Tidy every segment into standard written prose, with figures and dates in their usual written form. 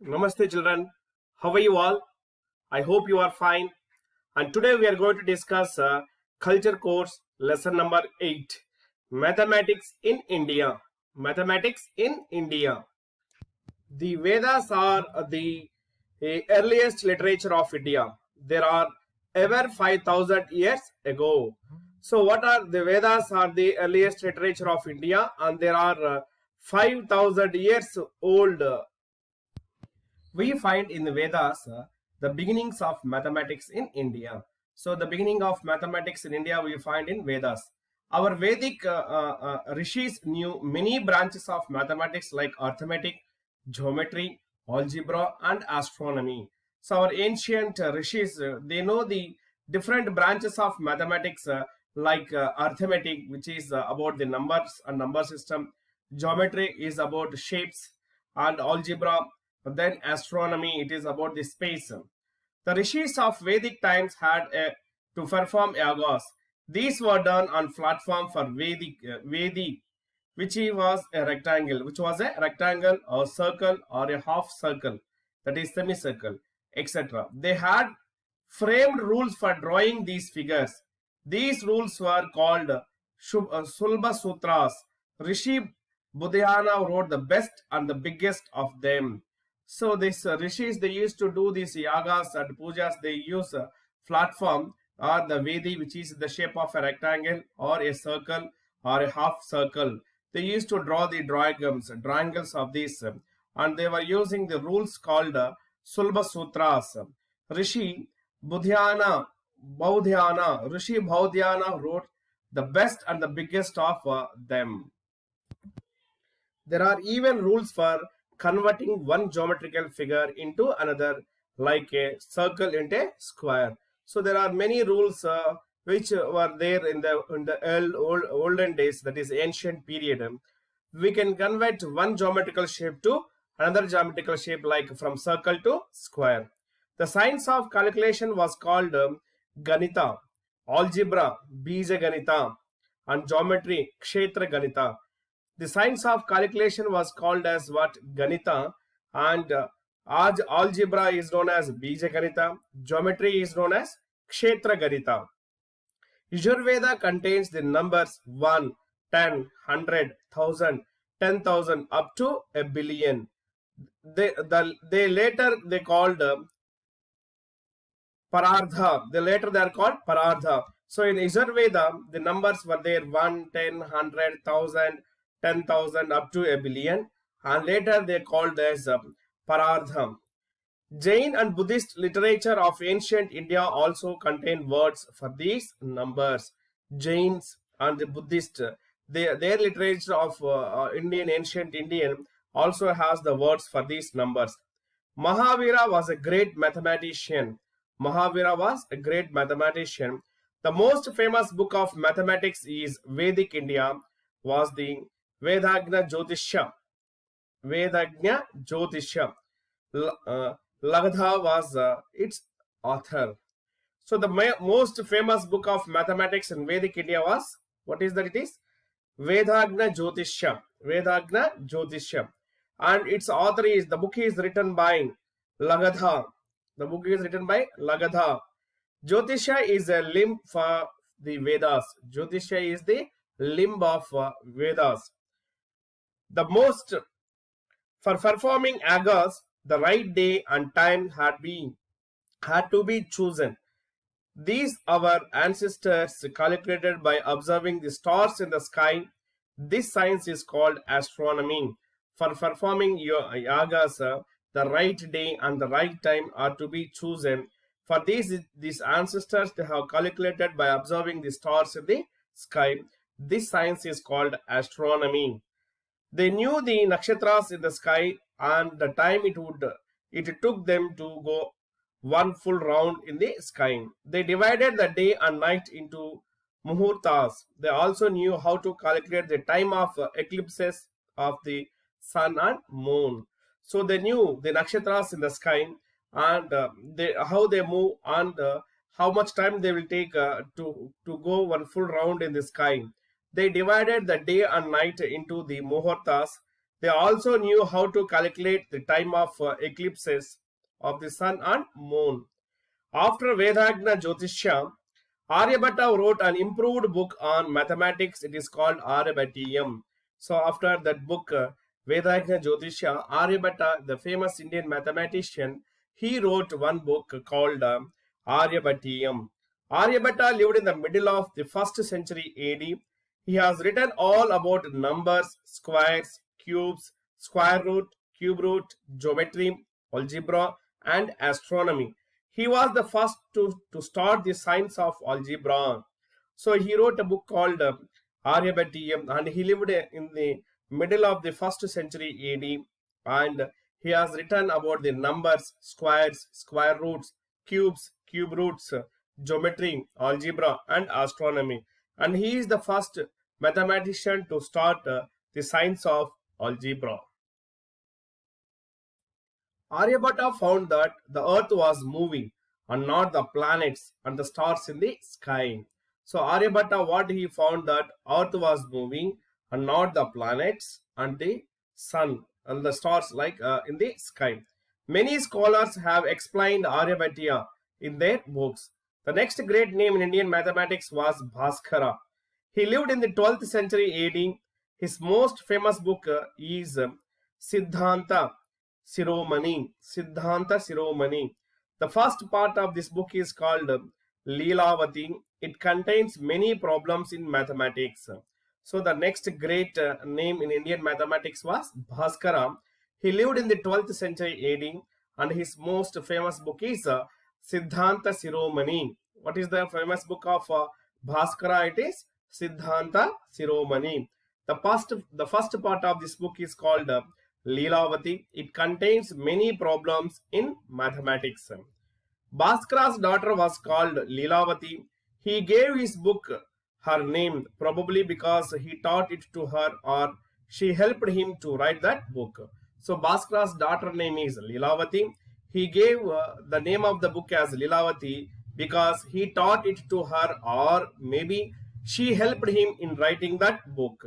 Namaste children, how are you all? I hope you are fine. And today we are going to discuss culture course lesson number 8, Mathematics in India. Mathematics in India. The Vedas are the earliest literature of India. There are ever 5,000 years ago. So what are the Vedas are the earliest literature of India, and there are 5,000 years old. We find in the Vedas the beginnings of mathematics in India. So the beginning of mathematics in India we find in Vedas. Our Vedic rishis knew many branches of mathematics like arithmetic, geometry, algebra, and astronomy. So our ancient rishis they know the different branches of mathematics like arithmetic, which is about the numbers and number system. Geometry is about shapes, and algebra, then astronomy, it is about the space. The rishis of Vedic times had to perform yagas. These were done on platform for Vedi, which was a rectangle or circle or a half circle, that is semicircle, etc. They had framed rules for drawing these figures. These rules were called Sulba Sutras. Rishi Budhyana wrote the best and the biggest of them. So these rishis, they used to do these yagas and pujas. They use a platform or the Vedi, which is the shape of a rectangle or a circle or a half circle. They used to draw the drawings of these, and they were using the rules called Sulba Sutras. Rishi Rishi Baudhyana wrote the best and the biggest of them. There are even rules for converting one geometrical figure into another, like a circle into a square. So there are many rules which were there in the olden days, that is ancient period. We can convert one geometrical shape to another geometrical shape, like from circle to square. The science of calculation was called Ganita, algebra, Bija Ganita, and geometry, Kshetra Ganita. The science of calculation was called as what? Ganita, and algebra is known as Bija Ganita, geometry is known as Kshetra Ganita. Yajurveda contains the numbers 1, 10, 100, 1000, 10,000 up to a billion. They later they called Parardha. They are called Parardha. So in Yajurveda, the numbers were there 1, 10, 100, 1000, 10,000 up to a billion, and later they called as Parardham. Jain and Buddhist literature of ancient India also contain words for these numbers. Jains and the Buddhist, their literature of ancient Indian also has the words for these numbers. Mahavira was a great mathematician. Mahavira was a great mathematician. The most famous book of mathematics is Vedic India, was the Vedagna Jyotishya. Vedagna Jyotishya. Lagadha was its author. So the most famous book of mathematics in Vedic India was, what is that? It is Vedagna Jyotishya. Vedagna Jyotishya. And its author is, the book is written by Lagadha. The book is written by Lagadha. Jyotishya is a limb for the Vedas. Jyotishya is the limb of Vedas. The most, for performing yagas, the right day and time had to be chosen. These our ancestors calculated by observing the stars in the sky. This science is called astronomy. For performing your yagas, the right day and the right time are to be chosen. For these ancestors, they have calculated by observing the stars in the sky. This science is called astronomy. They knew the nakshatras in the sky and the time it took them to go one full round in the sky. They divided the day and night into muhurtas. They also knew how to calculate the time of eclipses of the sun and moon. So they knew the nakshatras in the sky, and how they move, and how much time they will take to go one full round in the sky. They divided the day and night into the muhurtas. They also knew how to calculate the time of eclipses of the sun and moon. After Vedagna Jyotishya, Aryabhatta wrote an improved book on mathematics. It is called Aryabhattiyam. So after that book, Vedagna Jyotishya, Aryabhatta, the famous Indian mathematician, he wrote one book called Aryabhattiyam. Aryabhatta lived in the middle of the 1st century AD. He has written all about numbers, squares, cubes, square root, cube root, geometry, algebra, and astronomy. He was the first to start the science of algebra. So he wrote a book called Aryabhattiyam, and he lived in the middle of the 1st century AD, and he has written about the numbers, squares, square roots, cubes, cube roots, geometry, algebra, and astronomy. And he is the first mathematician to start the science of algebra. Aryabhatta found that the earth was moving and not the planets and the stars in the sky. So Aryabhatta, what he found, that earth was moving and not the planets and the sun and the stars like in the sky. Many scholars have explained Aryabhatta in their books. The next great name in Indian mathematics was Bhaskara. He lived in the 12th century AD. His most famous book is Siddhanta Siromani. Siddhanta Siromani. The first part of this book is called Leelavati. It contains many problems in mathematics. So the next great name in Indian mathematics was Bhaskara. He lived in the 12th century AD, and his most famous book is Siddhanta Siromani. What is the famous book of Bhaskara? It is Siddhanta Siromani. The first part of this book is called Leelavati. It contains many problems in mathematics. Bhaskara's daughter was called Leelavati. He gave his book her name, probably because he taught it to her or she helped him to write that book. So Bhaskara's daughter name is Leelavati. He gave the name of the book as Leelavati because he taught it to her or maybe she helped him in writing that book.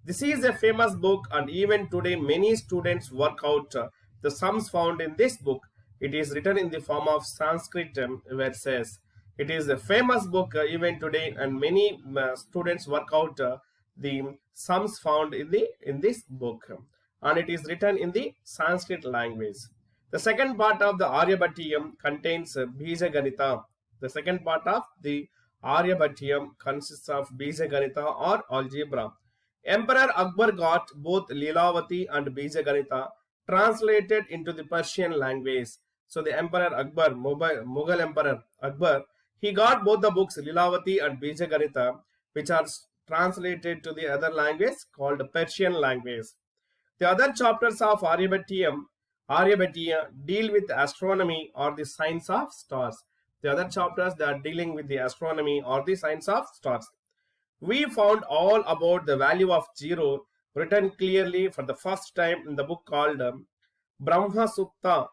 This is a famous book, and even today many students work out the sums found in this book. It is written in the form of Sanskrit verses. It is a famous book even today, and many students work out the sums found in this book, and it is written in the Sanskrit language. The second part of the Aryabhattiyam contains Bija Ganita. The second part of the Aryabhattiyam consists of Bija Ganita or algebra. Emperor Akbar got both Leelavati and Bija Ganita translated into the Persian language. So the Emperor Akbar, Mughal Emperor Akbar, he got both the books Leelavati and Bija Ganita, which are translated to the other language called Persian language. The other chapters of Aryabhattiyam deal with astronomy or the science of stars. The other chapters that are dealing with the astronomy or the science of stars. We found all about the value of zero written clearly for the first time in the book called Brahma Supta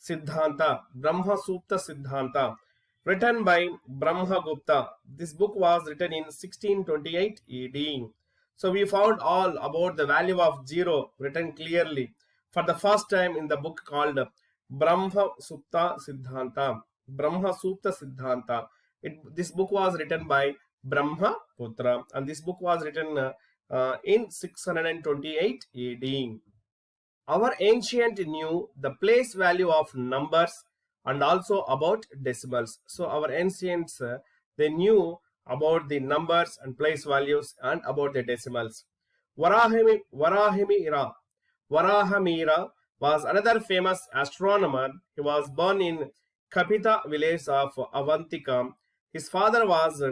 Siddhanta. Brahma Supta Siddhanta, written by Brahmagupta. This book was written in 1628 AD. So we found all about the value of zero written clearly for the first time in the book called Brahma Supta Siddhanta. Brahma Supta Siddhanta. This book was written by Brahmaputra, and this book was written in 628 AD. Our ancient knew the place value of numbers and also about decimals. So our ancients, they knew about the numbers and place values and about the decimals. Varahamihira was another famous astronomer. He was born in Kapita village of Avantika. His father was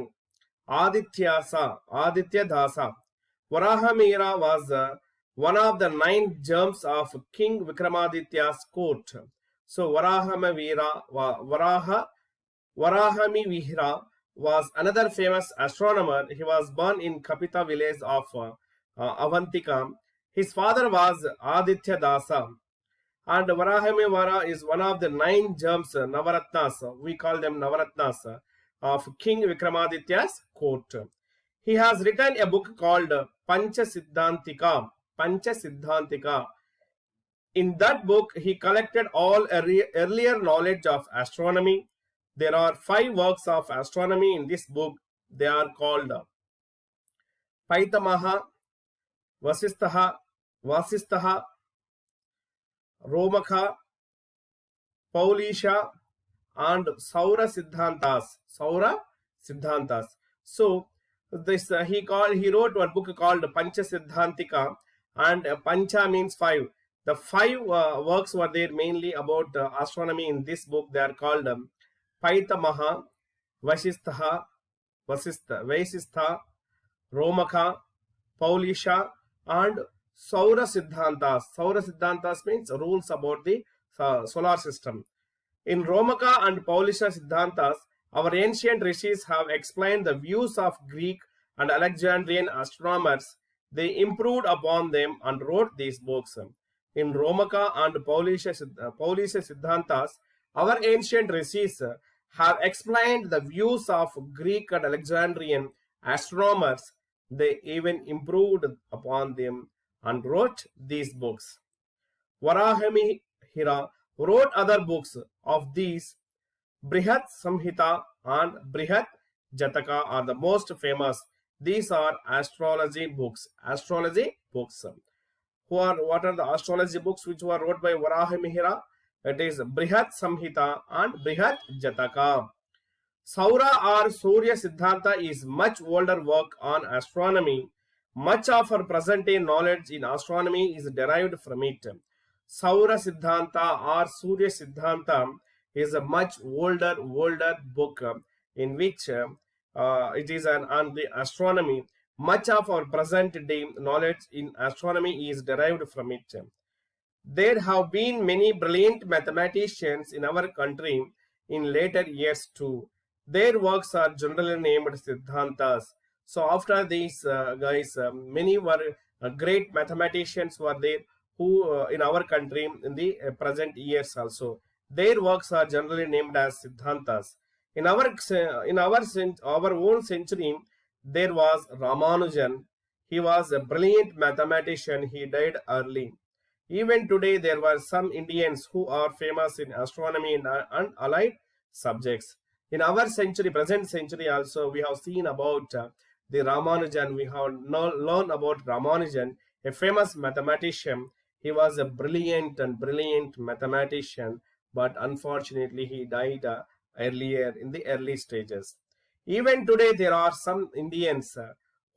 Aditya Dasa. Varahamihira was one of the 9 germs of King Vikramaditya's court. So Varahamihira was another famous astronomer. He was born in Kapita village of Avantika. His father was Aditya Dasa. And Varahamihira is one of the 9 germs, Navaratnas. We call them Navaratnas of King Vikramaditya's court. He has written a book called Pancha Siddhantika. Pancha Siddhantika. In that book, he collected all earlier knowledge of astronomy. There are 5 works of astronomy in this book. They are called Paitamaha, Vasistha, Vasistha, Romaka, Paulisha, and Saura Siddhantas. Saura Siddhantas. So this he wrote one book called Pancha Siddhantika, and Pancha means 5. The 5 works were there mainly about astronomy in this book. They are called Paitamaha, Vasistha, Vasistha, Romaka, Paulisha, and Saura Siddhantas. Saura Siddhantas means rules about the solar system. In Romaka and Paulisha Siddhantas, our ancient rishis have explained the views of Greek and Alexandrian astronomers. They improved upon them and wrote these books. In Romaka and Paulisha Siddhantas, our ancient rishis have explained the views of Greek and Alexandrian astronomers. They even improved upon them and wrote these books. Varahamihira wrote other books. Of these, Brihat Samhita and Brihat Jataka are the most famous. These are astrology books. Astrology books. What are the astrology books which were wrote by Varahamihira? It is Brihat Samhita and Brihat Jataka. Saura or Surya Siddhanta is much older work on astronomy. Much of our present-day knowledge in astronomy is derived from it. Saura Siddhanta or Surya Siddhanta is a much older book in which it is on the astronomy. Much of our present-day knowledge in astronomy is derived from it. There have been many brilliant mathematicians in our country in later years too. Their works are generally named Siddhantas. So after these guys, many were great mathematicians were there who in our country in the present years also. Their works are generally named as Siddhantas. In our own century, there was Ramanujan. He was a brilliant mathematician. He died early. Even today, there were some Indians who are famous in astronomy and allied subjects. In our century, present century also, we have seen about the Ramanujan. We have learned about Ramanujan, a famous mathematician. He was a brilliant mathematician, but unfortunately, he died earlier in the early stages. Even today, there are some Indians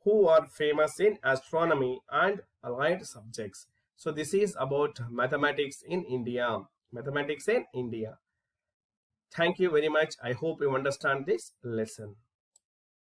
who are famous in astronomy and allied subjects. So this is about mathematics in India. Mathematics in India. Thank you very much. I hope you understand this lesson.